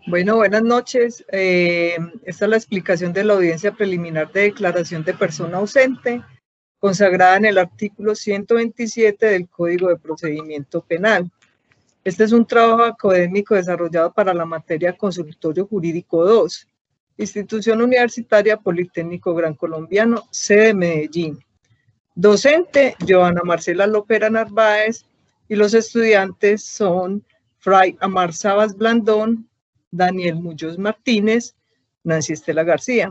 Bueno, buenas noches. Esta es la explicación de la audiencia preliminar de declaración de persona ausente, consagrada en el artículo 127 del Código de Procedimiento Penal. Este es un trabajo académico desarrollado para la materia Consultorio Jurídico 2, Institución Universitaria Politécnico Gran Colombiano, sede Medellín. Docente, Joana Marcela Lopera Narváez, y los estudiantes son Fray Amar Sabas Blandón, Daniel Muñoz Martínez, Nancy Estela García.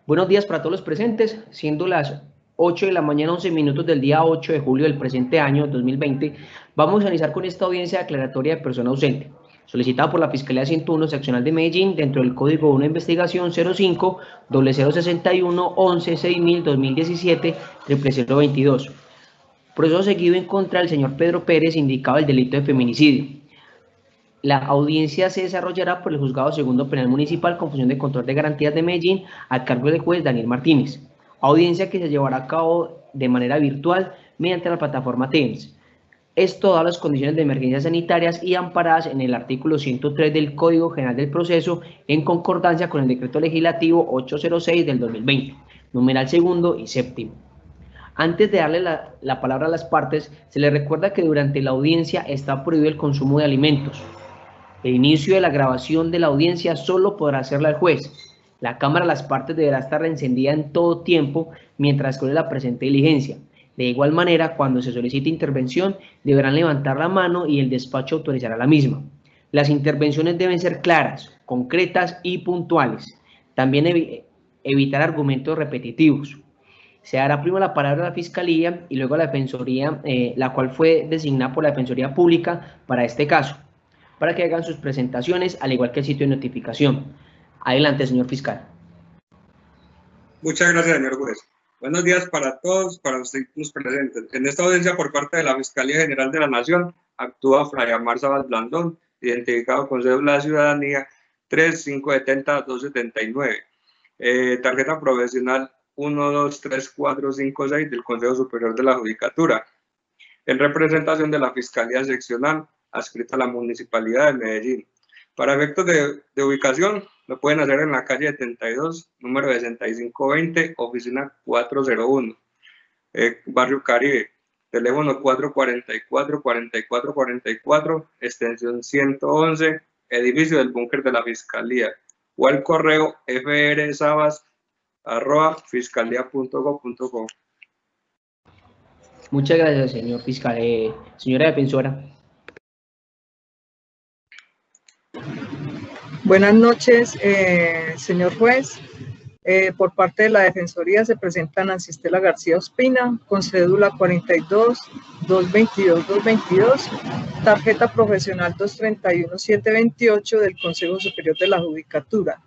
Buenos días para todos los presentes, siendo las 8 de la mañana, 11 minutos del día 8 de julio del presente año 2020, vamos a iniciar con esta audiencia declaratoria de persona ausente, solicitada por la Fiscalía 101 Seccional de Medellín dentro del Código 1 de Investigación 05 0061 11 6000 2017 00022. Proceso seguido en contra del señor Pedro Pérez, indicado el delito de feminicidio. La audiencia se desarrollará por el Juzgado Segundo Penal Municipal con función de control de garantías de Medellín a cargo del juez Daniel Martínez. Audiencia que se llevará a cabo de manera virtual mediante la plataforma Teams. Esto da las condiciones de emergencias sanitarias y amparadas en el artículo 103 del Código General del Proceso en concordancia con el Decreto Legislativo 806 del 2020, numeral segundo y séptimo. Antes de darle la palabra a las partes, se les recuerda que durante la audiencia está prohibido el consumo de alimentos. El inicio de la grabación de la audiencia solo podrá hacerla el juez. La cámara de las partes deberá estar encendida en todo tiempo mientras corre la presente diligencia. De igual manera, cuando se solicite intervención, deberán levantar la mano y el despacho autorizará la misma. Las intervenciones deben ser claras, concretas y puntuales. También evitar argumentos repetitivos. Se dará primero la palabra a la Fiscalía y luego a la Defensoría, la cual fue designada por la Defensoría Pública para este caso, para que hagan sus presentaciones, al igual que el sitio de notificación. Adelante, señor fiscal. Muchas gracias, señor juez. Buenos días para todos, para usted y los presentes. En esta audiencia, por parte de la Fiscalía General de la Nación, actúa Fray Amar Sabas Blandón, identificado con cédula de ciudadanía 3570-279, tarjeta profesional 123456 del Consejo Superior de la Judicatura, en representación de la Fiscalía Seccional adscrita a la Municipalidad de Medellín. Para efectos de ubicación, lo pueden hacer en la calle 72, número 6520, oficina 401, Barrio Caribe, teléfono 444-4444, extensión 111, edificio del búnker de la Fiscalía, o al correo frsabas@fiscalía.gov.co. Muchas gracias, señor fiscal. Señora defensora. Buenas noches, señor juez. Por parte de la Defensoría se presenta Nancy Estela García Ospina, con cédula 42-222-222, tarjeta profesional 231-728 del Consejo Superior de la Judicatura,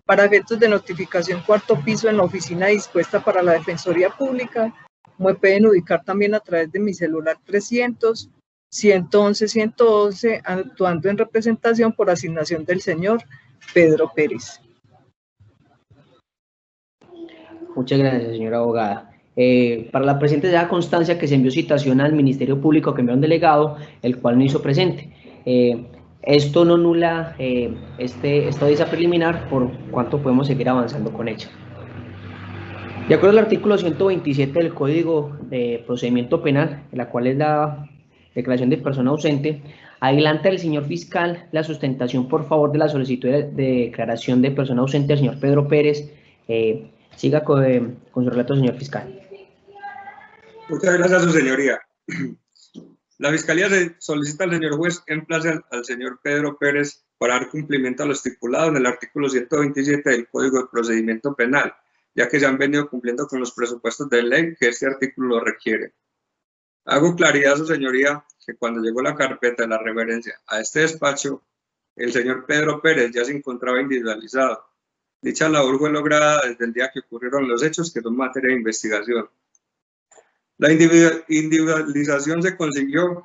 para efectos de notificación cuarto piso en la oficina dispuesta para la Defensoría Pública. Me pueden ubicar también a través de mi celular 300-111-111, actuando en representación por asignación del señor Pedro Pérez. Muchas gracias, señora abogada. Para la presente da constancia que se envió citación al Ministerio Público que envió un delegado, el cual no hizo presente. Esto no anula esta audiencia preliminar, por cuanto podemos seguir avanzando con ella. De acuerdo al artículo 127 del Código de Procedimiento Penal, la cual es la declaración de persona ausente, adelanta el señor fiscal la sustentación por favor de la solicitud de declaración de persona ausente del señor Pedro Pérez. Siga con su relato, señor fiscal. Muchas gracias, su señoría. La Fiscalía solicita al señor juez emplace al señor Pedro Pérez para dar cumplimiento a lo estipulado en el artículo 127 del Código de Procedimiento Penal, ya que se han venido cumpliendo con los presupuestos de ley que este artículo requiere. Hago claridad a su señoría que cuando llegó la carpeta de la referencia a este despacho, el señor Pedro Pérez ya se encontraba individualizado. Dicha labor fue lograda desde el día que ocurrieron los hechos que son materia de investigación. La individualización se consiguió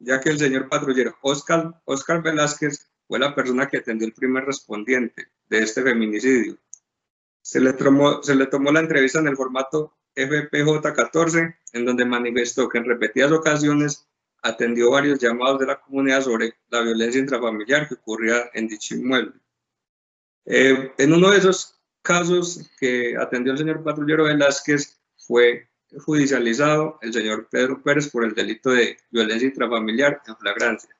ya que el señor patrullero Oscar Velázquez fue la persona que atendió el primer respondiente de este feminicidio. Se le tomó la entrevista en el formato FPJ-14, en donde manifestó que en repetidas ocasiones atendió varios llamados de la comunidad sobre la violencia intrafamiliar que ocurría en dicho inmueble. En uno de esos casos que atendió el señor patrullero Velázquez fue judicializado el señor Pedro Pérez por el delito de violencia intrafamiliar en flagrancia.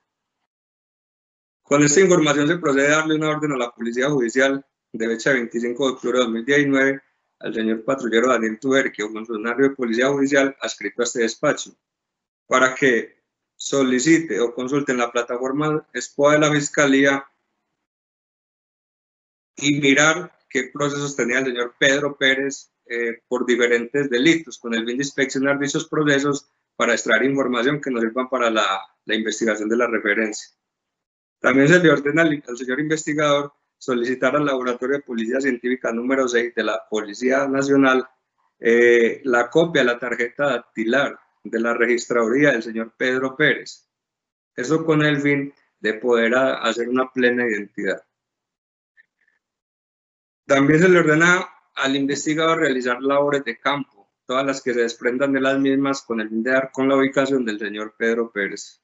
Con esta información se procede a darle una orden a la Policía Judicial de fecha 25 de octubre de 2019 al señor patrullero Daniel Tuberquio, funcionario de Policía Judicial adscrito a este despacho, para que solicite o consulte en la plataforma SPOA de la Fiscalía y mirar qué procesos tenía el señor Pedro Pérez por diferentes delitos, con el fin de inspeccionar dichos procesos para extraer información que nos sirva para la investigación de la referencia. También se le ordena al señor investigador solicitar al Laboratorio de Policía Científica número 6 de la Policía Nacional la copia de la tarjeta dactilar de la registraduría del señor Pedro Pérez. Eso con el fin de poder hacer una plena identidad. También se le ordena al investigador realizar labores de campo, todas las que se desprendan de las mismas, con el fin de dar con la ubicación del señor Pedro Pérez.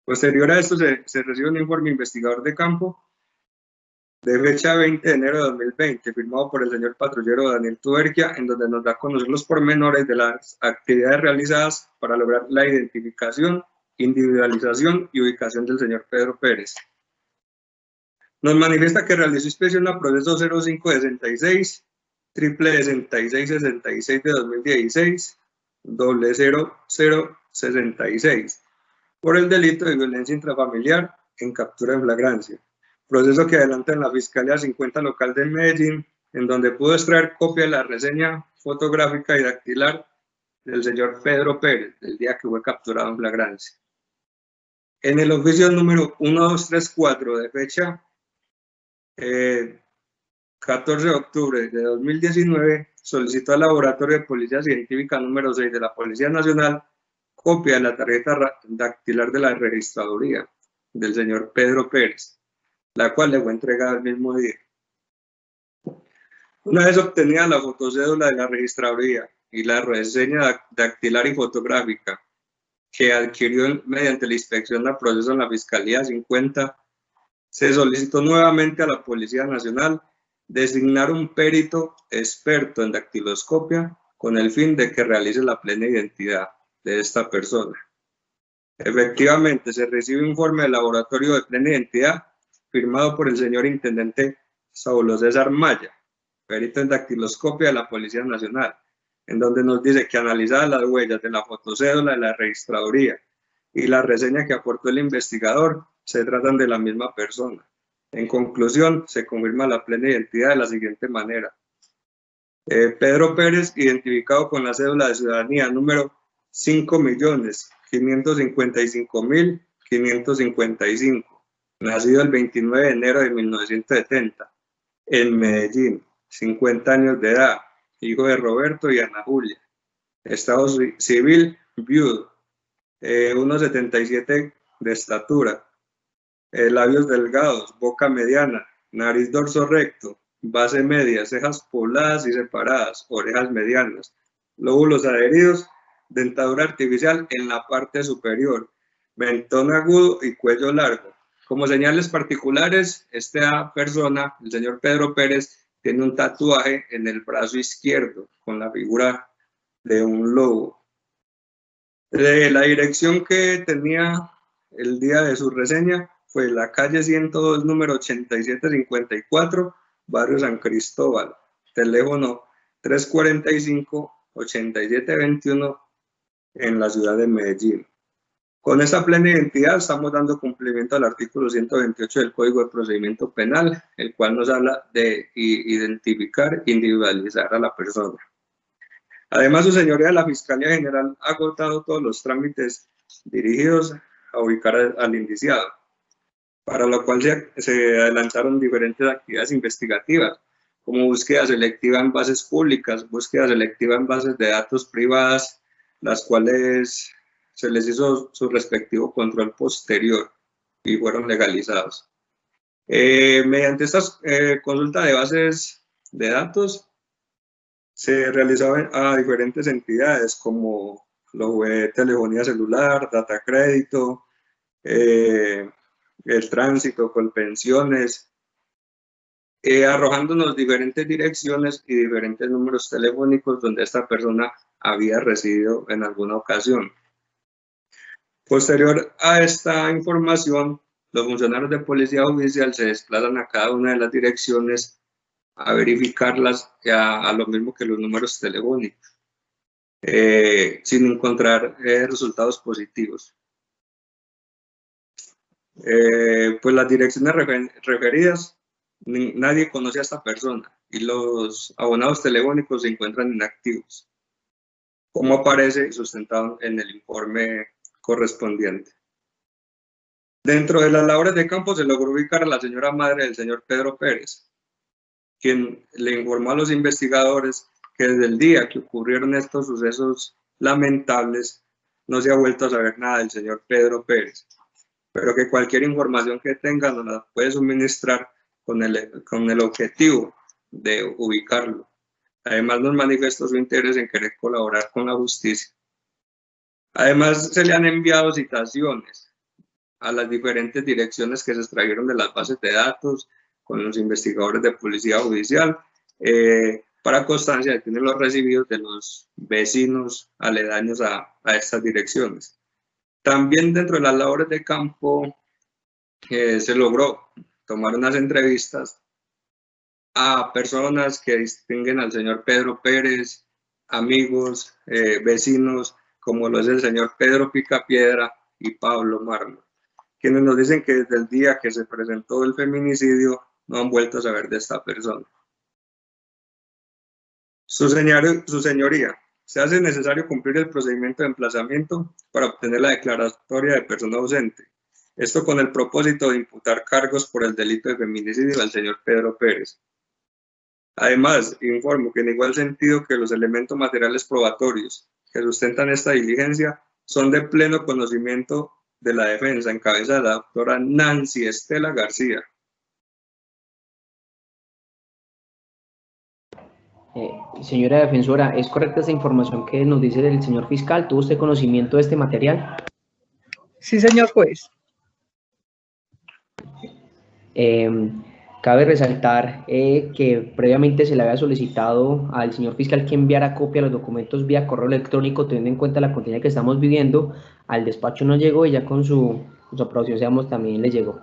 Posterior a esto se recibe un informe investigador de campo de fecha 20 de enero de 2020, firmado por el señor patrullero Daniel Tuberquia, en donde nos da a conocer los pormenores de las actividades realizadas para lograr la identificación, individualización y ubicación del señor Pedro Pérez. Nos manifiesta que realizó inspección a proceso 0566, 6666 de 2016, 0066, por el delito de violencia intrafamiliar en captura en flagrancia. Proceso que adelanta en la Fiscalía 50 local de Medellín, en donde pudo extraer copia de la reseña fotográfica y dactilar del señor Pedro Pérez, del día que fue capturado en flagrancia. En el oficio número 1234 de fecha 14 de octubre de 2019, solicitó al Laboratorio de Policía Científica número 6 de la Policía Nacional copia de la tarjeta dactilar de la registraduría del señor Pedro Pérez, la cual le fue entregada el mismo día. Una vez obtenida la fotocédula de la registraduría y la reseña dactilar y fotográfica que adquirió mediante la inspección a proceso en la Fiscalía 50, se solicitó nuevamente a la Policía Nacional designar un perito experto en dactiloscopia con el fin de que realice la plena identidad de esta persona. Efectivamente, se recibe un informe del laboratorio de plena identidad firmado por el señor intendente Saulo César Maya, perito en dactiloscopia de la Policía Nacional, en donde nos dice que analizadas las huellas de la fotocédula de la registraduría y la reseña que aportó el investigador, se tratan de la misma persona. En conclusión, se confirma la plena identidad de la siguiente manera. Pedro Pérez, identificado con la cédula de ciudadanía número 5.555.555, nacido el 29 de enero de 1970, en Medellín, 50 años de edad, hijo de Roberto y Ana Julia, estado civil, viudo, 1,77 de estatura, labios delgados, boca mediana, nariz dorso recto, base media, cejas pobladas y separadas, orejas medianas, lóbulos adheridos, dentadura artificial en la parte superior, mentón agudo y cuello largo. Como señales particulares, esta persona, el señor Pedro Pérez, tiene un tatuaje en el brazo izquierdo con la figura de un lobo. De la dirección que tenía el día de su reseña fue la calle 102, número 8754, barrio San Cristóbal, teléfono 345-8721 en la ciudad de Medellín. Con esta plena identidad estamos dando cumplimiento al artículo 128 del Código de Procedimiento Penal, el cual nos habla de identificar e individualizar a la persona. Además, su señoría, la Fiscalía General ha agotado todos los trámites dirigidos a ubicar al indiciado, para lo cual se adelantaron diferentes actividades investigativas, como búsqueda selectiva en bases públicas, búsqueda selectiva en bases de datos privadas, las cuales se les hizo su respectivo control posterior y fueron legalizados. Mediante estas consultas de bases de datos, se realizaban a diferentes entidades como lo fue telefonía celular, data crédito, el tránsito, colpensiones, arrojándonos diferentes direcciones y diferentes números telefónicos donde esta persona había residido en alguna ocasión. Posterior a esta información, los funcionarios de policía judicial se desplazan a cada una de las direcciones a verificarlas a lo mismo que los números telefónicos, sin encontrar resultados positivos. Pues las direcciones referidas, nadie conoce a esta persona y los abonados telefónicos se encuentran inactivos, como aparece sustentado en el informe correspondiente. Dentro de las labores de campo se logró ubicar a la señora madre del señor Pedro Pérez, quien le informó a los investigadores que desde el día que ocurrieron estos sucesos lamentables no se ha vuelto a saber nada del señor Pedro Pérez, pero que cualquier información que tenga nos la puede suministrar con el objetivo de ubicarlo. Además nos manifestó su interés en querer colaborar con la justicia. Además se le han enviado citaciones a las diferentes direcciones que se extrajeron de las bases de datos con los investigadores de policía judicial, para constancia de tener los recibidos de los vecinos aledaños a estas direcciones. También dentro de las labores de campo se logró tomar unas entrevistas a personas que distinguen al señor Pedro Pérez, amigos, vecinos, como lo es el señor Pedro Picapiedra y Pablo Mármol, quienes nos dicen que desde el día que se presentó el feminicidio no han vuelto a saber de esta persona. Su señoría, se hace necesario cumplir el procedimiento de emplazamiento para obtener la declaratoria de persona ausente. Esto con el propósito de imputar cargos por el delito de feminicidio al señor Pedro Pérez. Además, informo que en igual sentido que los elementos materiales probatorios que sustentan esta diligencia son de pleno conocimiento de la defensa en cabeza de la doctora Nancy Estela García. Señora defensora, ¿es correcta esta información que nos dice el señor fiscal? ¿Tuvo usted conocimiento de este material? Sí, señor juez. Cabe resaltar que previamente se le había solicitado al señor fiscal que enviara copia de los documentos vía correo electrónico, teniendo en cuenta la contingencia que estamos viviendo. Al despacho no llegó y ya con su aprobación, digamos, también le llegó.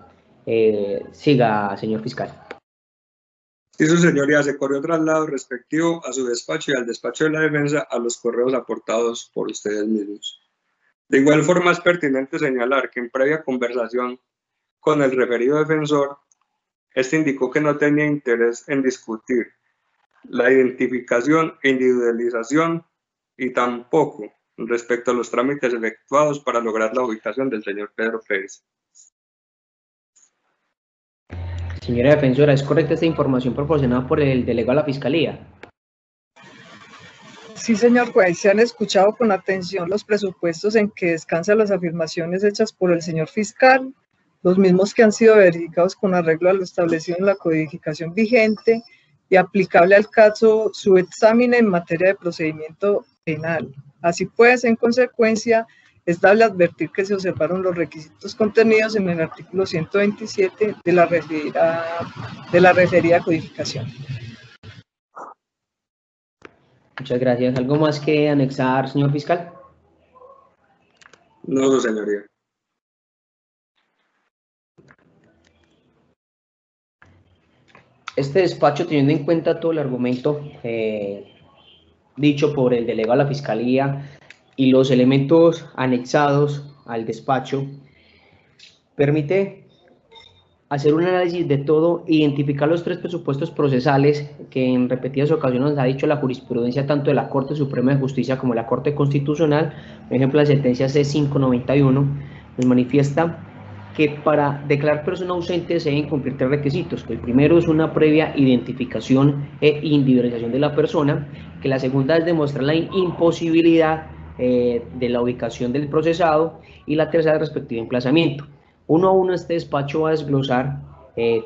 Siga, señor fiscal. Sí, su señoría, se corrió traslado respectivo a su despacho y al despacho de la defensa a los correos aportados por ustedes mismos. De igual forma es pertinente señalar que en previa conversación con el referido defensor, este indicó que no tenía interés en discutir la identificación e individualización y tampoco respecto a los trámites efectuados para lograr la ubicación del señor Pedro Pérez. Señora defensora, ¿es correcta esta información proporcionada por el delegado de la Fiscalía? Sí, señor juez, se han escuchado con atención los presupuestos en que descansan las afirmaciones hechas por el señor fiscal, los mismos que han sido verificados con arreglo a lo establecido en la codificación vigente y aplicable al caso su examen en materia de procedimiento penal. Así pues, en consecuencia, es dable advertir que se observaron los requisitos contenidos en el artículo 127 de la referida codificación. Muchas gracias. ¿Algo más que anexar, señor fiscal? No, su señoría. Este despacho, teniendo en cuenta todo el argumento dicho por el delegado de la Fiscalía y los elementos anexados al despacho, permite hacer un análisis de todo, identificar los tres presupuestos procesales que en repetidas ocasiones nos ha dicho la jurisprudencia tanto de la Corte Suprema de Justicia como de la Corte Constitucional. Por ejemplo, la sentencia C591 nos manifiesta que para declarar persona ausente se deben cumplir tres requisitos, que el primero es una previa identificación e individualización de la persona, que la segunda es demostrar la imposibilidad de la ubicación del procesado, y la tercera es respectivo emplazamiento. Uno a uno este despacho va a desglosar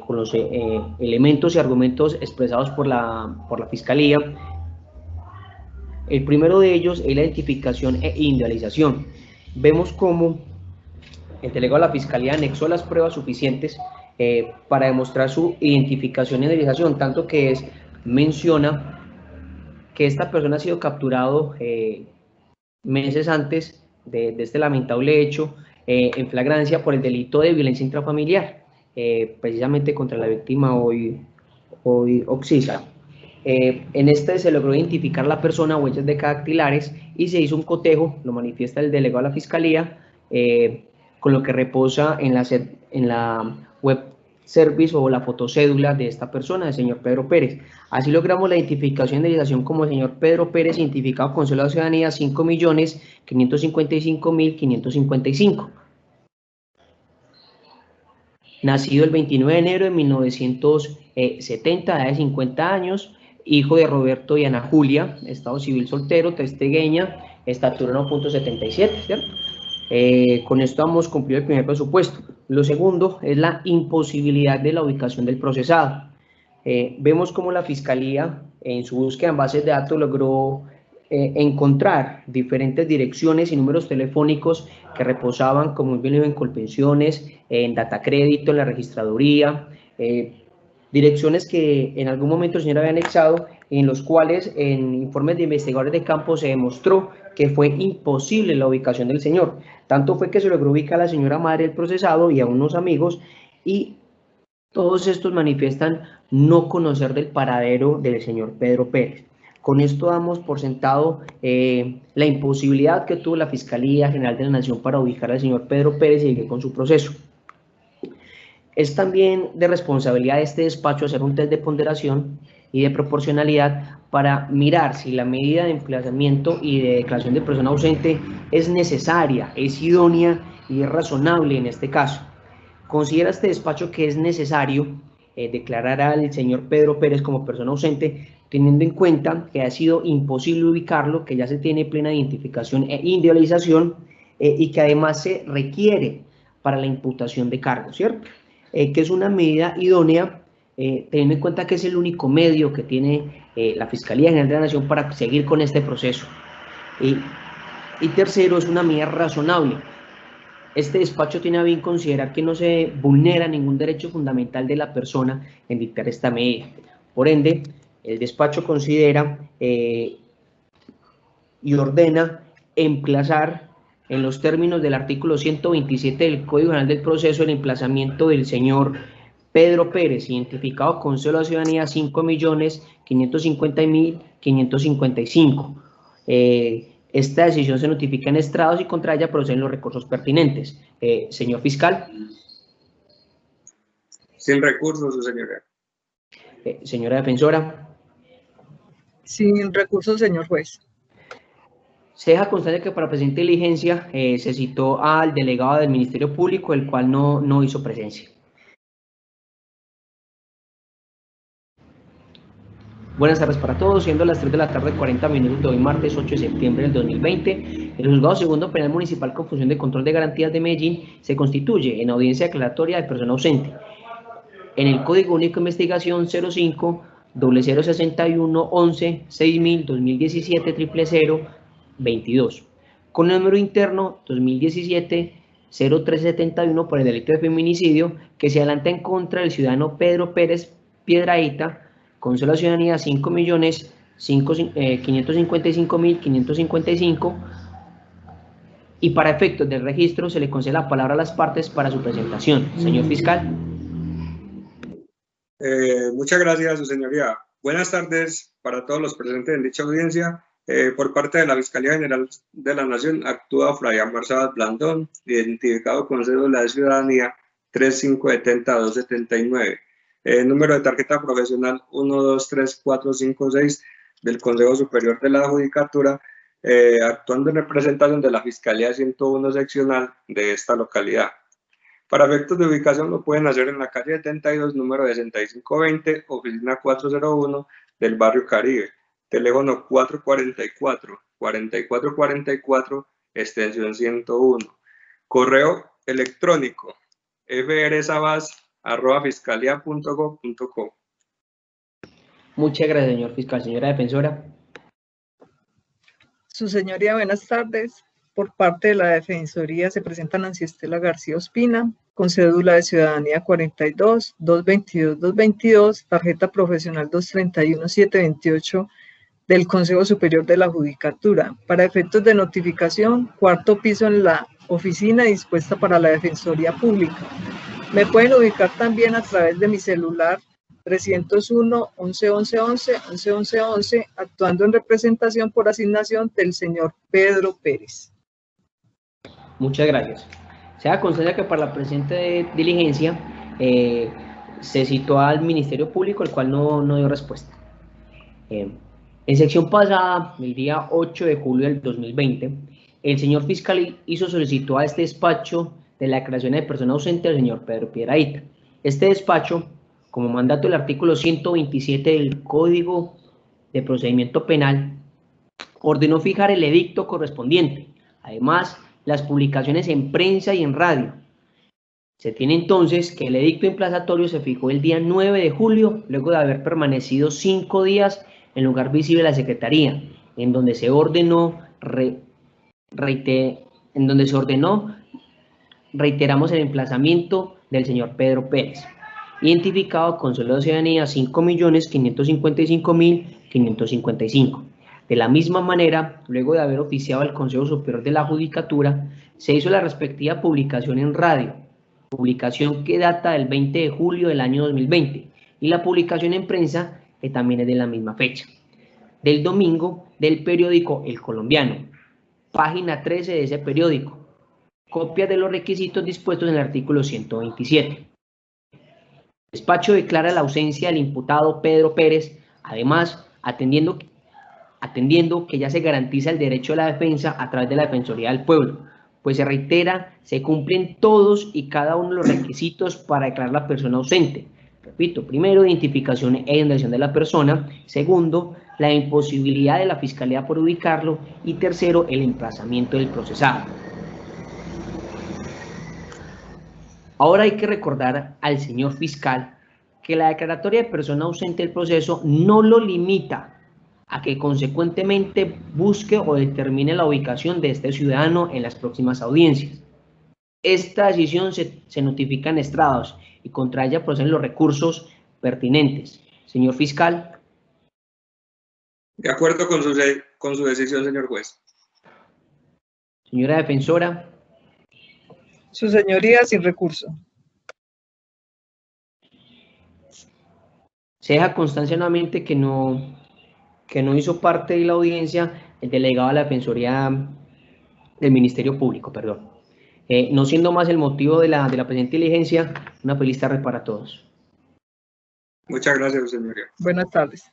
con los elementos y argumentos expresados por la Fiscalía El primero de ellos es la identificación e individualización. Vemos cómo el delegado de la Fiscalía anexó las pruebas suficientes para demostrar su identificación e individualización, tanto que menciona que esta persona ha sido capturado meses antes de este lamentable hecho en flagrancia por el delito de violencia intrafamiliar, precisamente contra la víctima hoy Oxisa. En este se logró identificar la persona, huellas dactilares, y se hizo un cotejo, lo manifiesta el delegado de la Fiscalía, con lo que reposa en la web service o la fotocédula de esta persona, del señor Pedro Pérez. Así logramos la identificación de identificación como el señor Pedro Pérez, identificado con cédula de ciudadanía 5.555.555. Nacido el 29 de enero de 1970, edad de 50 años, hijo de Roberto y Ana Julia, estado civil soltero, testegueña, estatura 1.77, ¿cierto? Con esto hemos cumplido el primer presupuesto. Lo segundo es la imposibilidad de la ubicación del procesado. Vemos cómo la Fiscalía, en su búsqueda en bases de datos, logró encontrar diferentes direcciones y números telefónicos que reposaban como en Colpensiones, en Datacrédito, en la registraduría, direcciones que en algún momento el señor había anexado, en los cuales en informes de investigadores de campo se demostró que fue imposible la ubicación del señor. Tanto fue que se logró ubicar a la señora madre del procesado y a unos amigos, y todos estos manifiestan no conocer del paradero del señor Pedro Pérez. Con esto damos por sentado la imposibilidad que tuvo la Fiscalía General de la Nación para ubicar al señor Pedro Pérez y seguir con su proceso. Es también de responsabilidad de este despacho hacer un test de ponderación y de proporcionalidad para mirar si la medida de emplazamiento y de declaración de persona ausente es necesaria, es idónea y es razonable en este caso. Considera este despacho que es necesario declarar al señor Pedro Pérez como persona ausente, teniendo en cuenta que ha sido imposible ubicarlo, que ya se tiene plena identificación e individualización y que además se requiere para la imputación de cargos, ¿cierto? Que es una medida idónea, teniendo en cuenta que es el único medio que tiene la Fiscalía General de la Nación para seguir con este proceso. Y tercero, es una medida razonable. Este despacho tiene a bien considerar que no se vulnera ningún derecho fundamental de la persona en dictar esta medida. Por ende, el despacho considera y ordena emplazar, en los términos del artículo 127 del Código Penal del Proceso, el emplazamiento del señor Pedro Pérez, identificado con cédula de ciudadanía 5.550.555. Esta decisión se notifica en estrados y contra ella proceden los recursos pertinentes. Señor fiscal. Sin recursos, su señoría. Señora defensora. Sin recursos, señor juez. Se deja constancia que para presente diligencia se citó al delegado del Ministerio Público, el cual no hizo presencia. Buenas tardes para todos, siendo las 3 de la tarde, 40 minutos de hoy, martes 8 de septiembre del 2020, el Juzgado Segundo Penal Municipal con función de control de garantías de Medellín se constituye en audiencia declaratoria de persona ausente. En el Código Único de Investigación 05-0061-11-6000-2017-00022, con el número interno 2017-0371 por el delito de feminicidio, que se adelanta en contra del ciudadano Pedro Pérez Piedrahita, con cédula de ciudadanía 5.555.555, y para efectos del registro se le concede la palabra a las partes para su presentación. Señor fiscal. Muchas gracias, su señoría. Buenas tardes para todos los presentes en dicha audiencia. Por parte de la Fiscalía General de la Nación actúa Flavia Marzabal Blandón, identificado con cédula de ciudadanía 3570-279. Número de tarjeta profesional 123456 del Consejo Superior de la Judicatura, actuando en representación de la Fiscalía 101 seccional de esta localidad. Para efectos de ubicación lo pueden hacer en la calle 72, número 6520, oficina 401 del barrio Caribe, teléfono 444-4444, extensión 101, correo electrónico frsabas@fiscalia.gov.co. Muchas gracias, señor fiscal. Señora defensora. Su señoría, buenas tardes. Por parte de la Defensoría se presenta Nancy Estela García Ospina, con cédula de ciudadanía 42, 222, 222, tarjeta profesional 231, 728 del Consejo Superior de la Judicatura. Para efectos de notificación, cuarto piso en la oficina dispuesta para la Defensoría Pública. Me pueden ubicar también a través de mi celular 301 11 11 11 11 11 11, actuando en representación por asignación del señor Pedro Pérez. Muchas gracias. Se da constancia que para la presente diligencia se citó al Ministerio Público, el cual no dio respuesta. En sección pasada, el día 8 de julio del 2020, el señor fiscal hizo solicitud a este despacho de la declaración de persona ausente del señor Pedro Piedrahita. Este despacho, como mandato del artículo 127 del Código de Procedimiento Penal, ordenó fijar el edicto correspondiente. Además, las publicaciones en prensa y en radio. Se tiene entonces que el edicto emplazatorio se fijó el día 9 de julio, luego de haber permanecido 5 días en lugar visible de la Secretaría, en donde se ordenó, reiteramos el emplazamiento del señor Pedro Pérez, identificado con sueldo de ciudadanía 5.555.555. De la misma manera, luego de haber oficiado al Consejo Superior de la Judicatura, se hizo la respectiva publicación en radio, publicación que data del 20 de julio del año 2020, y la publicación en prensa, que también es de la misma fecha, del domingo del periódico El Colombiano, página 13 de ese periódico, copia de los requisitos dispuestos en el artículo 127. El despacho declara la ausencia del imputado Pedro Pérez, además, atendiendo que ya se garantiza el derecho a la defensa a través de la Defensoría del Pueblo, pues se reitera, se cumplen todos y cada uno de los requisitos para declarar la persona ausente. Repito, primero, identificación e identificación de la persona. Segundo, la imposibilidad de la Fiscalía por ubicarlo. Y tercero, el emplazamiento del procesado. Ahora hay que recordar al señor fiscal que la declaratoria de persona ausente del proceso no lo limita a que consecuentemente busque o determine la ubicación de este ciudadano en las próximas audiencias. Esta decisión se notifica en estrados y contra ella proceden los recursos pertinentes. Señor fiscal. De acuerdo con su decisión, señor juez. Señora defensora. Su señoría, sin recurso. Se deja constancia nuevamente que no hizo parte de la audiencia el delegado de la Defensoría del Ministerio Público, perdón. No siendo más el motivo de la presente diligencia, una feliz tarde para todos. Muchas gracias, señoría. Buenas tardes.